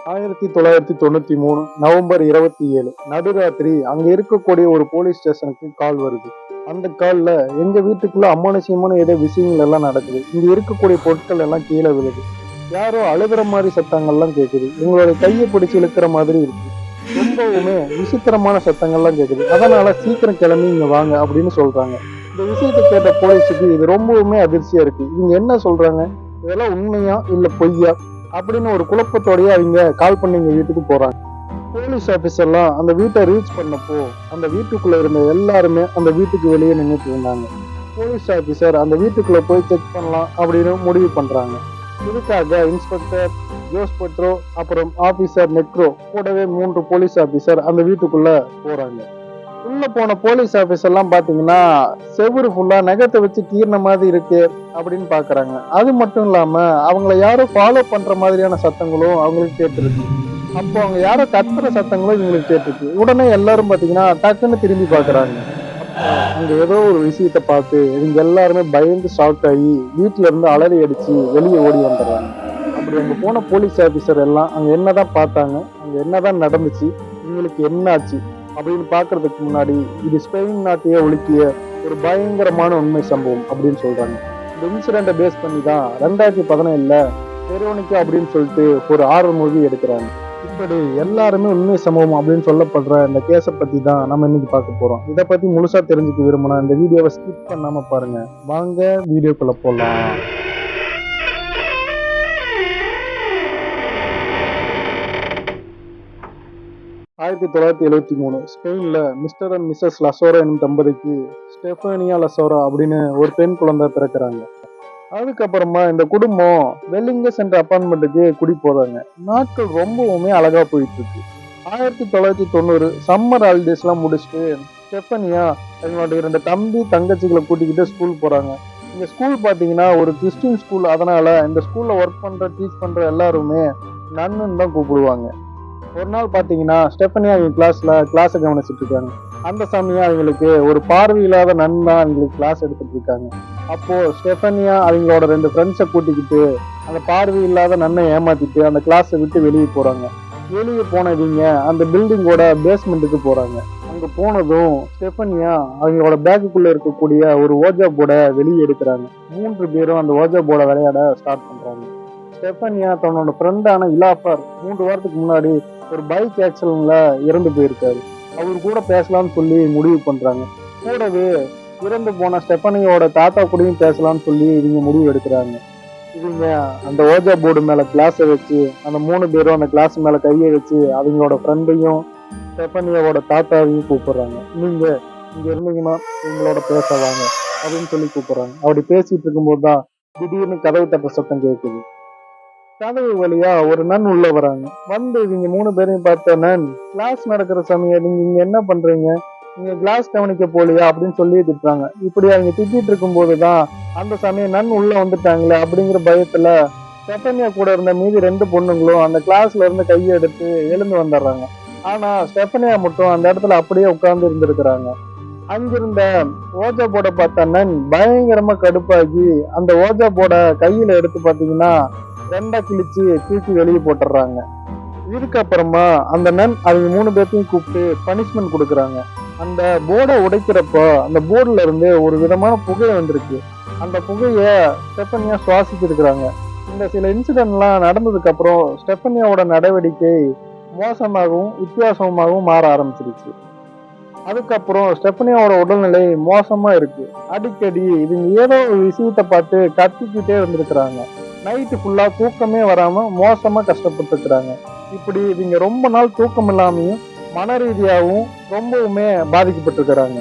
1993 November 27 நடுராத்திரி அங்க இருக்கக்கூடிய ஒரு போலீஸ் ஸ்டேஷனுக்கு கால் வருது. அந்த கால்ல எங்க வீட்டுக்குள்ள அமானுஷ்யமான ஏதோ விஷயங்கள் எல்லாம் நடக்குது. இங்க இருக்கக்கூடிய பொருட்கள் எல்லாம் கீழே விழுது. யாரோ அழுகிற மாதிரி சத்தங்கள்லாம் கேக்குது. உங்களுடைய கையை பிடிச்சு இழுக்கிற மாதிரி இருக்கு. ரொம்பவுமே விசித்திரமான சத்தங்கள்லாம் கேக்குது. அதனால சீக்கிரம் கிளம்பி இங்க வாங்க அப்படின்னு சொல்றாங்க. இந்த விஷயத்தை கேட்ட போலீஸுக்கு இது ரொம்பவுமே அதிர்ச்சியா இருக்கு. இவங்க என்ன சொல்றாங்க, இதெல்லாம் உண்மையா இல்ல பொய்யா அப்படின்னு ஒரு குழப்பத்தோடய அவங்க கால் பண்ணி எங்க வீட்டுக்கு போறாங்க. போலீஸ் ஆபீசர்லாம் அந்த வீட்டை ரீச் பண்ணப்போ அந்த வீட்டுக்குள்ள இருந்த எல்லாருமே அந்த வீட்டுக்கு வெளியே நின்றுட்டு இருந்தாங்க. போலீஸ் ஆபீசர் அந்த வீட்டுக்குள்ள போய் செக் பண்ணலாம் அப்படின்னு முடிவு பண்றாங்க. இதுக்காக இன்ஸ்பெக்டர் ஜோஸ் பெட்ரோ அப்புறம் ஆபீசர் நெக்ரோ கூடவே 3 போலீஸ் ஆபீசர் அந்த வீட்டுக்குள்ள போறாங்க. உள்ள போன போலீஸ் ஆபீசர் எல்லாம் பாத்தீங்கன்னா செவுரு ஃபுல்லா நகத்தை வச்சு கீர்ன மாதிரி இருக்கு அப்படின்னு பாக்குறாங்க. அது மட்டும் இல்லாம அவங்கள யாரோ ஃபாலோ பண்ற மாதிரியான சத்தங்களும் அவங்களுக்கு கேட்டுருக்கு. அப்போ அவங்க யாரோ கத்துற சத்தங்களும் இவங்களுக்கு கேட்டுருக்கு. உடனே எல்லாரும் பாத்தீங்கன்னா டக்குன்னு திரும்பி பாக்குறாங்க. அங்க ஏதோ ஒரு விஷயத்த பார்த்து இவங்க எல்லாருமே பயந்து ஷாக் ஆகி வீட்டுல இருந்து அலறி அடிச்சு வெளியே ஓடி வந்துடுறாங்க. அப்படி அங்க போன போலீஸ் ஆபீசர் எல்லாம் அங்க என்னதான் பார்த்தாங்க, அங்க என்னதான் நடந்துச்சு, இவங்களுக்கு என்ன ஆச்சு அப்படின்னு பாக்குறதுக்கு முன்னாடி இது ஸ்பெயின் நாட்டையே ஒழுக்கிய ஒரு பயங்கரமான உண்மை சம்பவம் அப்படின்னு சொல்றாங்க. இந்த இன்சிடென்ட்டை பேஸ் பண்ணி தான் 2017 வெரோனிகா அப்படின்னு சொல்லிட்டு ஒரு ஹாரர் மூவி எடுக்கிறாங்க. இப்படி எல்லாருமே உண்மை சம்பவம் அப்படின்னு சொல்லப்படுற இந்த கேஸை பத்தி தான் நம்ம இன்னைக்கு பார்க்க போறோம். இதை பத்தி முழுசா தெரிஞ்சுக்க விரும்பினா இந்த வீடியோவை ஸ்கிப் பண்ணாம பாருங்க. வாங்க வீடியோக்குள்ள போலாம். 1973 ஸ்பெயின்ல மிஸ்டர் அண்ட் மிஸ்ஸஸ் லசோரா எனும் தம்பதிக்கு ஸ்டெஃபானியா லசோரா அப்படின்னு ஒரு பெண் குழந்தை பிறக்கிறாங்க. அதுக்கப்புறமா இந்த குடும்பம் வெல்லிங்கஸ் என்ற அப்பார்ட்மெண்ட்டுக்கு குடி போறாங்க. நாட்கள் ரொம்பவுமே அழகா போயிட்டு இருக்கு. 1990 சம்மர் ஹாலிடேஸ் எல்லாம் முடிச்சுட்டு ஸ்டெஃபனியா அவங்களோட 2 தம்பி தங்கச்சிகளை கூட்டிக்கிட்டு ஸ்கூல் போறாங்க. இந்த ஸ்கூல் பாத்தீங்கன்னா ஒரு கிறிஸ்டின் ஸ்கூல். அதனால இந்த ஸ்கூல்ல ஒர்க் பண்ற டீச் பண்ற எல்லாருமே நன்னுன்னு தான் கூப்பிடுவாங்க. ஒரு நாள் பாத்தீங்கன்னா ஸ்டெஃபனியா அவங்க கிளாஸை கவனிச்சுட்டு இருக்காங்க. அந்த சமயம் அவங்களுக்கு ஒரு பார்வையில்லாத நன்னா அவங்களுக்கு கிளாஸ் எடுத்துட்டு இருக்காங்க. அப்போ ஸ்டெஃபனியா அவங்களோட 2 ஃப்ரெண்ட்ஸை கூட்டிக்கிட்டு அந்த பார்வையில்லாத நன்னை ஏமாத்திட்டு அந்த கிளாஸை விட்டு வெளியே போறாங்க. வெளியே போனவங்க அந்த பில்டிங்கோட பேஸ்மெண்ட்டுக்கு போறாங்க. அங்க போனதும் ஸ்டெஃபனியா அவங்களோட பேக்குக்குள்ள இருக்கக்கூடிய ஒரு ஓஜா போர்டை வெளியே எடுக்கிறாங்க. 3 பேரும் அந்த ஓஜா போர்டை விளையாட ஸ்டார்ட் பண்றாங்க. ஸ்டெஃபனியா தன்னோட ஃப்ரெண்டான இலாஃபர் 3 வாரத்துக்கு முன்னாடி ஒரு பைக் ஆக்சிடென்ட்ல இறந்து போயிருக்காரு. அவர் கூட பேசலாம்னு சொல்லி முடிவு பண்றாங்க. கூடவே இறந்து போன ஸ்டெஃபனியோட தாத்தா கூடயும் பேசலாம்னு சொல்லி இவங்க முடிவு எடுக்கிறாங்க. இவங்க அந்த ஓஜா போர்டு மேல கிளாஸை வச்சு அந்த 3 பேரும் அந்த கிளாஸ் மேல கையை வச்சு அவங்களோட ஃப்ரெண்டையும் ஸ்டெஃபனியாவோட தாத்தாவையும் கூப்பிடுறாங்க. நீங்க இங்க இருந்தீங்கன்னா இவங்களோட பேச வாங்க அப்படின்னு சொல்லி கூப்பிடுறாங்க. அப்படி பேசிட்டு இருக்கும்போது தான் திடீர்னு கதவு தட்டுற சத்தம் கேட்குது. கதவு வழியா ஒரு நன் உள்ள வராங்க. வந்து இவங்க 3 பேரையும் பார்த்த நன், கிளாஸ் நடக்கிற சமயம் நீங்க இங்க என்ன பண்றீங்க, நீங்க கிளாஸ் கவனிக்க போலியா அப்படின்னு சொல்லி திட்டுறாங்க. இப்படி அவங்க திட்டிட்டு இருக்கும் போதுதான் அந்த சமயம் நன் உள்ள வந்துட்டாங்களே அப்படிங்கிற பயத்துல ஸ்டெஃபனியா கூட இருந்த மீதி 2 பொண்ணுங்களும் அந்த கிளாஸ்ல இருந்து கையை எடுத்து எழுந்து வந்துடுறாங்க. ஆனா ஸ்டெஃபனியா மட்டும் அந்த இடத்துல அப்படியே உட்கார்ந்து இருந்திருக்கிறாங்க. அங்கிருந்த ஓஜா போர்டை பார்த்த நன் பயங்கரமா கடுப்பாகி அந்த ஓஜா போர்டை கையில எடுத்து பாத்தீங்கன்னா 2 கிழிச்சு தூக்கி வெளியே போட்டுடுறாங்க. இதுக்கப்புறமா அந்த நன் அவங்க 3 பேர்த்தையும் கூப்பிட்டு பனிஷ்மெண்ட் கொடுக்குறாங்க. அந்த போர்டை உடைக்கிறப்ப அந்த போர்டுல இருந்து ஒரு விதமான புகை வந்திருக்கு. அந்த புகைய ஸ்டெஃபனியா சுவாசிச்சிருக்கிறாங்க. இந்த சில இன்சிடென்ட்லாம் நடந்ததுக்கு அப்புறம் ஸ்டெஃபனியாவோட நடவடிக்கை மோசமாகவும் வித்தியாசமாகவும் மாற ஆரம்பிச்சிருச்சு. அதுக்கப்புறம் ஸ்டெஃபனியாவோட உடல்நிலை மோசமா இருக்கு. அடிக்கடி இவங்க ஏதோ ஒரு விஷயத்த பார்த்து கத்திக்கிட்டே இருந்திருக்கிறாங்க. நைட்டு ஃபுல்லா தூக்கமே வராம மோசமா கஷ்டப்பட்டுருக்குறாங்க. இப்படி இவங்க ரொம்ப நாள் தூக்கம் இல்லாமையும் மன ரீதியாகவும் ரொம்பவுமே பாதிக்கப்பட்டிருக்கிறாங்க.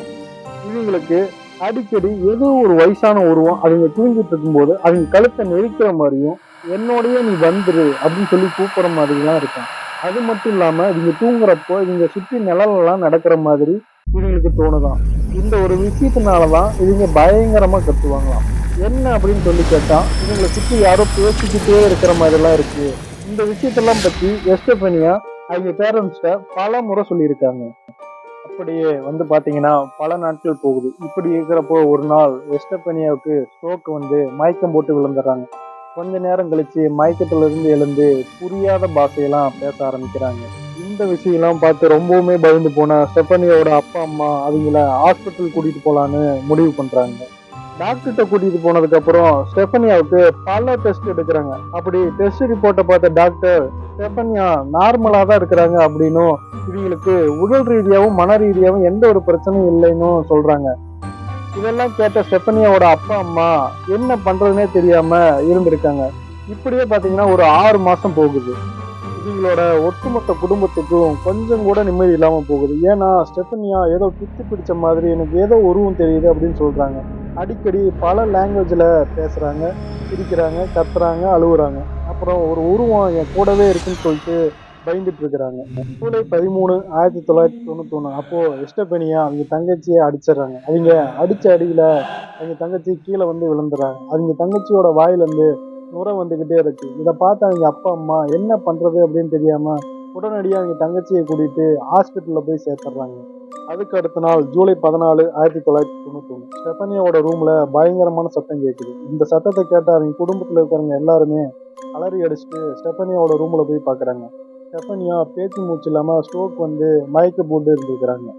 இவங்களுக்கு அடிக்கடி ஏதோ ஒரு வயசான உருவம் அவங்க தூங்கிட்டு இருக்கும்போது அவங்க கழுத்தை நெரிக்கிற மாதிரியும் என்னோடய நீ வந்துரு அப்படின்னு சொல்லி கூப்பிடுற மாதிரிலாம் இருக்கும். அது மட்டும் இல்லாம இவங்க தூங்குறப்போ இவங்க சுற்றி நிழலெல்லாம் நடக்கிற மாதிரி இவங்களுக்கு தோணுதான். இந்த ஒரு விஷயத்தினாலதான் இவங்க பயங்கரமா கத்துவாங்களாம். என்ன அப்படின்னு சொல்லி கேட்டா இவங்களை சுற்றி யாரோ பேசிக்கிட்டே இருக்கிற மாதிரி எல்லாம் இருக்கு. இந்த விஷயத்தெல்லாம் பத்தி எஸ்டெஃபனியா அவங்க பேரண்ட்ஸ்ட பல முறை சொல்லியிருக்காங்க. அப்படியே வந்து பாத்தீங்கன்னா பல நாட்கள் போகுது. இப்படி இருக்கிறப்போ ஒரு நாள் எஸ்டெஃபனியாவுக்கு ஸ்ட்ரோக் வந்து மயக்கம் போட்டு விழுந்துடுறாங்க. கொஞ்ச நேரம் கழிச்சு மயக்கத்துல இருந்து எழுந்து புரியாத பாஷையெல்லாம் பேச ஆரம்பிக்கிறாங்க. இந்த விஷயம்லாம் பார்த்து ரொம்பவுமே பயந்து போன ஸ்டெஃபனியோட அப்பா அம்மா அவங்கள ஹாஸ்பிட்டல் கூட்டிட்டு போலான்னு முடிவு பண்றாங்க. டாக்டர்கிட்ட கூட்டிட்டு போனதுக்கு அப்புறம் ஸ்டெஃபனியாவுக்கு பல டெஸ்ட் எடுக்கிறாங்க. அப்படி டெஸ்ட் ரிப்போர்ட்டை பார்த்த டாக்டர் ஸ்டெஃபனியா நார்மலா தான் இருக்கிறாங்க அப்படின்னும் இவங்களுக்கு உடல் ரீதியாகவும் மன ரீதியாகவும் எந்த ஒரு பிரச்சனையும் இல்லைன்னு சொல்றாங்க. இதெல்லாம் கேட்ட ஸ்டெஃபனியாவோட அப்பா அம்மா என்ன பண்றதுன்னே தெரியாம இருந்திருக்காங்க. இப்படியே பாத்தீங்கன்னா ஒரு 6 மாசம் போகுது. இவங்களோட ஒட்டுமொத்த குடும்பத்துக்கும் கொஞ்சம் கூட நிம்மதி இல்லாம போகுது. ஏன்னா ஸ்டெஃபனியா ஏதோ பித்து பிடிச்ச மாதிரி எனக்கு ஏதோ உருவம் தெரியுது அப்படின்னு சொல்றாங்க. அடிக்கடி பல லாங்குவேஜ்ல பேசுறாங்க, சிரிக்கிறாங்க, கத்துறாங்க, அழுகுறாங்க. அப்புறம் ஒரு உருவம் என் கூடவே இருக்குன்னு சொல்லிட்டு பயந்துட்டு இருக்கிறாங்க. ஜூலை 13, 1991 அப்போ எஸ்டெபனியா அவங்க தங்கச்சியை அடிச்சிடுறாங்க. அவங்க அடிச்ச அடியில அவங்க தங்கச்சி கீழே வந்து விழுந்துறாங்க. அவங்க தங்கச்சியோட வாயில இருந்து நுரை வந்துகிட்டே இருக்கு. இதை பார்த்து அவங்க அப்பா அம்மா என்ன பண்றது அப்படின்னு தெரியாம உடனடியாக அவங்க தங்கச்சியை கூட்டிட்டு ஹாஸ்பிட்டல்ல போய் சேர்த்துறாங்க. அதுக்கு அடுத்த நாள் ஜூலை 14, 1991 ஸ்டெஃபனியாவோட ரூம்ல பயங்கரமான சத்தம் கேட்குது. இந்த சத்தத்தை கேட்ட அவங்க குடும்பத்துல இருக்கிறவங்க எல்லாருமே அலறி அடிச்சுட்டு ஸ்டெஃபனியாவோட ரூம்ல போய் பாக்குறாங்க. ஸ்டெஃபனியா பேச்சு மூச்சு இல்லாம ஸ்ட்ரோக் வந்து மயக்க போட்டு இருந்திருக்கிறாங்க.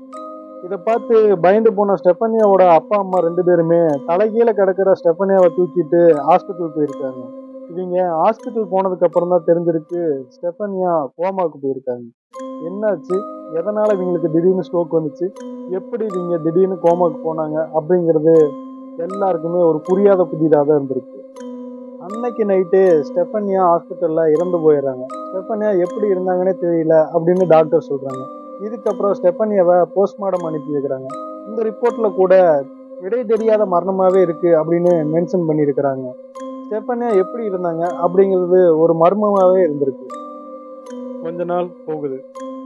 இதை பார்த்து பயந்து போன ஸ்டெஃபனியாவோட அப்பா அம்மா 2 பேருமே தலைகீழ கிடக்கிற ஸ்டெஃபனியாவை தூக்கிட்டு ஹாஸ்பிட்டல் போயிருக்காங்க. இவங்க ஹாஸ்பிட்டல் போனதுக்கு அப்புறம் தான் தெரிஞ்சிருக்கு ஸ்டெஃபனியா கோமாவுக்கு போயிருக்காங்க. என்னாச்சு, எதனால இவங்களுக்கு திடீர்னு ஸ்ட்ரோக் வந்துச்சு, எப்படி இவங்க திடீர்னு கோமாவுக்கு போனாங்க அப்படிங்கிறது எல்லாருக்குமே ஒரு புரியாத புதிதாக தான் இருந்திருக்கு. அன்னைக்கு நைட்டு ஸ்டெஃபனியா ஹாஸ்பிட்டல்ல இறந்து போயிடுறாங்க. ஸ்டெஃபனியா எப்படி இருந்தாங்கன்னே தெரியல அப்படின்னு டாக்டர் சொல்றாங்க. இதுக்கப்புறம் ஸ்டெஃபனியாவை போஸ்ட்மார்டம் அனுப்பி வைக்கிறாங்க. இந்த ரிப்போர்ட்ல கூட விடை தெரியாத மரணமாவே இருக்கு அப்படின்னு மென்ஷன் பண்ணியிருக்கிறாங்க. ஸ்டெஃபனியா எப்படி இருந்தாங்க அப்படிங்கிறது ஒரு மர்மமாவே இருந்திருக்கு. கொஞ்ச நாள் போகுது.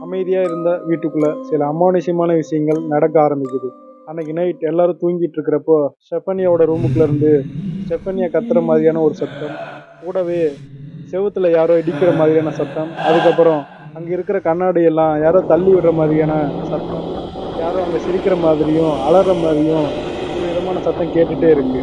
அமைதியா இருந்த வீட்டுக்குள்ள சில அமானுஷ்யமான விஷயங்கள் நடக்க ஆரம்பிக்குது. அன்னைக்கு நைட் எல்லாரும் தூங்கிட்டு இருக்கிறப்போ ஸ்டெஃபனியாவோட ரூமுக்குள்ள இருந்து ஸ்டெஃபனியா கத்துற மாதிரியான ஒரு சத்தம், கூடவே செவுத்துல யாரோ இடிக்கிற மாதிரியான சத்தம், அதுக்கப்புறம் அங்க இருக்கிற கண்ணாடி எல்லாம் யாரோ தள்ளி விடுற மாதிரியான சத்தம், யாரோ அங்க சிரிக்கிற மாதிரியும் அலற மாதிரியும் ஒரு விதமான சத்தம் கேட்டுட்டே இருக்கு.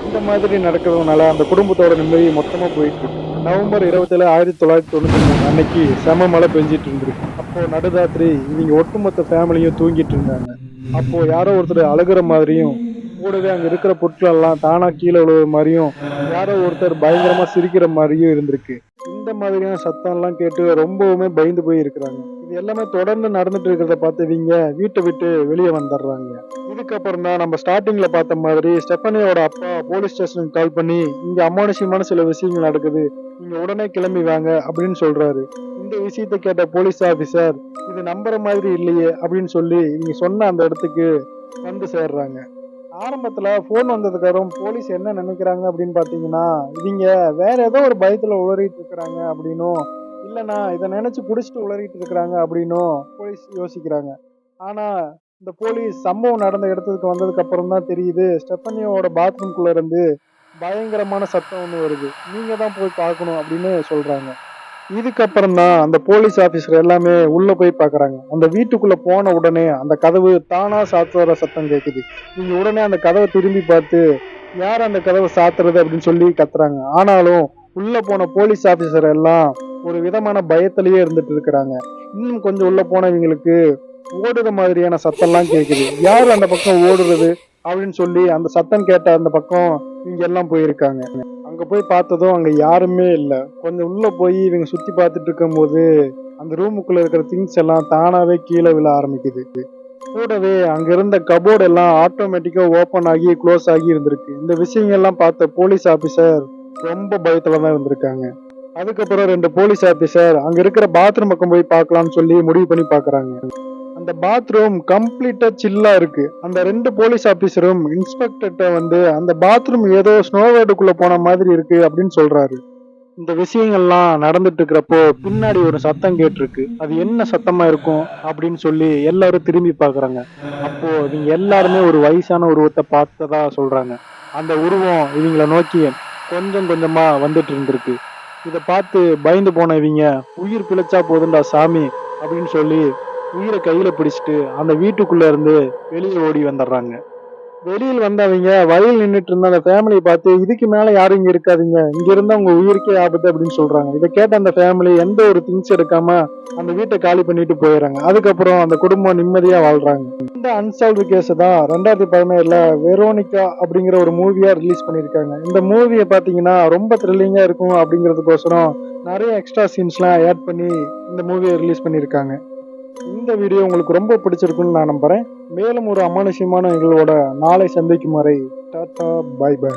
இந்த மாதிரி நடக்கிறதுனால அந்த குடும்பத்தோட நிம்மதி மொத்தமா போயிட்டு இருக்கு. நவம்பர் 27, 1993 அன்னைக்கு செம மழை பெஞ்சிட்டு இருந்திருக்கு. அப்போ நடுராத்திரி இவங்க ஒட்டுமொத்த ஃபேமிலியும் தூங்கிட்டு இருந்தாங்க. அப்போ யாரோ ஒருத்தர் அழுகிற மாதிரியும், கூடவே அங்க இருக்கிற பொருட்கள் எல்லாம் தானா கீழே விழுகிற மாதிரியும், யாரோ ஒருத்தர் பயங்கரமா சிரிக்கிற மாதிரியும் இருந்திருக்கு. இந்த மாதிரியான சத்தம் எல்லாம் கேட்டு ரொம்பவுமே பயந்து போய் இருக்கிறாங்க. இது எல்லாமே தொடர்ந்து நடந்துட்டு இருக்கிறத பார்த்து இவங்க வீட்டை விட்டு வெளியே வந்துடுறாங்க. இதுக்கப்புறம் தான் நம்ம ஸ்டார்டிங்ல பார்த்த மாதிரி ஸ்டெஃபனியோட அப்பா போலீஸ் ஸ்டேஷனுக்கு கால் பண்ணி இங்க அமானுஷ்யமான சில விஷயங்கள் நடக்குது, நீங்க உடனே கிளம்பி வாங்க அப்படின்னு சொல்றாரு. இந்த விஷயத்தை கேட்ட போலீஸ் ஆபீசர் இது நம்புற மாதிரி இல்லையே அப்படின்னு சொல்லி இவங்க சொன்ன அந்த இடத்துக்கு வந்து சேர்றாங்க. ஆரம்பத்துல போன் வந்ததுக்கு அப்புறம் போலீஸ் என்ன நினைக்கிறாங்க அப்படின்னு பாத்தீங்கன்னா இவங்க வேற ஏதோ ஒரு பயத்துல உளறிட்டு இருக்கிறாங்க அப்படின்னும், இல்லைன்னா இதை நினைச்சு புடிச்சிட்டு உளறிட்டு இருக்கிறாங்க அப்படின்னும் போலீஸ் யோசிக்கிறாங்க. ஆனா இந்த போலீஸ் சம்பவம் நடந்த இடத்துக்கு வந்ததுக்கு அப்புறம் தான் தெரியுது ஸ்டெஃபனியோட பாத்ரூம்குள்ள இருந்து பயங்கரமான சத்தம் ஒன்று வருது, நீங்க தான் போய் பார்க்கணும் அப்படின்னு சொல்றாங்க. இதுக்கப்புறம் தான் அந்த போலீஸ் ஆபீசர் எல்லாமே உள்ள போய் பாக்குறாங்க. அந்த வீட்டுக்குள்ள போன உடனே அந்த கதவு தானா சாத்துற சத்தம் கேக்குது. நீங்க உடனே அந்த கதவை திரும்பி பார்த்து யார் அந்த கதவை சாத்துறது அப்படின்னு சொல்லி கத்துறாங்க. ஆனாலும் உள்ள போன போலீஸ் ஆபீசர் எல்லாம் ஒரு விதமான பயத்திலேயே இருந்துட்டு இருக்கிறாங்க. இன்னும் கொஞ்சம் உள்ள போனவங்களுக்கு ஓடுற மாதிரியான சத்தம்லாம் கேக்குது. யார் அந்த பக்கம் ஓடுறது அப்படின்னு சொல்லி அந்த சத்தம் கேட்ட அந்த பக்கம் இவங்க எல்லாம் போயிருக்காங்க. அங்க போய் பார்த்ததும் அங்க யாருமே இல்லை. கொஞ்சம் உள்ள போய் இவங்க சுத்தி பார்த்துட்டு இருக்கும் போது அந்த ரூமுக்குள்ள இருக்கிற திங்ஸ் எல்லாம் தானாவே கீழே விழ ஆரம்பிக்குது. கூடவே அங்க இருந்த கபோர்டு எல்லாம் ஆட்டோமேட்டிக்கா ஓபன் ஆகி க்ளோஸ் ஆகி இருந்திருக்கு. இந்த விஷயங்கள்லாம் பார்த்த போலீஸ் ஆபீசர் ரொம்ப பயத்துலதான் இருந்திருக்காங்க. அதுக்கப்புறம் 2 போலீஸ் ஆபீசர் அங்க இருக்கிற பாத்ரூம் பக்கம் போய் பார்க்கலாம்னு சொல்லி முடிவு பண்ணி பாக்குறாங்க. அந்த பாத்ரூம் கம்ப்ளீட்டா சில்லா இருக்கு. அந்த 2 போலீஸ் ஆபீசரும் இன்ஸ்பெக்டர்கிட்ட வந்து அந்த பாத்ரூம் ஏதோ ஸ்னோவேடுக்குள்ள போன மாதிரி இருக்கு அப்படின்னு சொல்றாரு. இந்த விஷயங்கள்லாம் நடந்துட்டு இருக்கிறப்போ பின்னாடி ஒரு சத்தம் கேட்டிருக்கு. அது என்ன சத்தமா இருக்கும் அப்படின்னு சொல்லி எல்லாரும் திரும்பி பாக்குறாங்க. அப்போ இவங்க எல்லாருமே ஒரு வயசான உருவத்தை பார்த்ததா சொல்றாங்க. அந்த உருவம் இவங்கள நோக்கி கொஞ்சம் கொஞ்சமா வந்துட்டு இருந்திருக்கு. இதை பார்த்து பயந்து போன இவங்க உயிர் பிழைச்சா போதுண்டா சாமி அப்படின்னு சொல்லி உயிரை கையில பிடிச்சிட்டு அந்த வீட்டுக்குள்ள இருந்து வெளியே ஓடி வந்துடுறாங்க. வெளியில் வந்தவங்க வழியில் நின்றுட்டு இருந்த அந்த ஃபேமிலியை பார்த்து இதுக்கு மேல யாரும் இங்க இருக்காதீங்க, இங்க இருந்தா உங்க உயிருக்கே ஆபத்து அப்படின்னு சொல்றாங்க. இதை கேட்ட அந்த ஃபேமிலி எந்த ஒரு திங்ஸ் எடுக்காம அந்த வீட்டை காலி பண்ணிட்டு போயிடுறாங்க. அதுக்கப்புறம் அந்த குடும்பம் நிம்மதியா வாழ்றாங்க. இந்த அன்சால்வ்டு கேஸ் தான் 2017ல வெரோனிகா அப்படிங்கிற ஒரு மூவியா ரிலீஸ் பண்ணியிருக்காங்க. இந்த மூவியை பார்த்தீங்கன்னா ரொம்ப த்ரில்லிங்கா இருக்கும் அப்படிங்கிறதுக்கோசரம் நிறைய எக்ஸ்ட்ரா சீன்ஸ்லாம் ஆட் பண்ணி இந்த மூவியை ரிலீஸ் பண்ணியிருக்காங்க. இந்த வீடியோ உங்களுக்கு ரொம்ப பிடிச்சிருக்குன்னு நான் நம்புறேன். மேலும் ஒரு அமானுஷ்யமான நிகழ்வோட நாளை சந்திக்கும் வரை டாடா பை பை.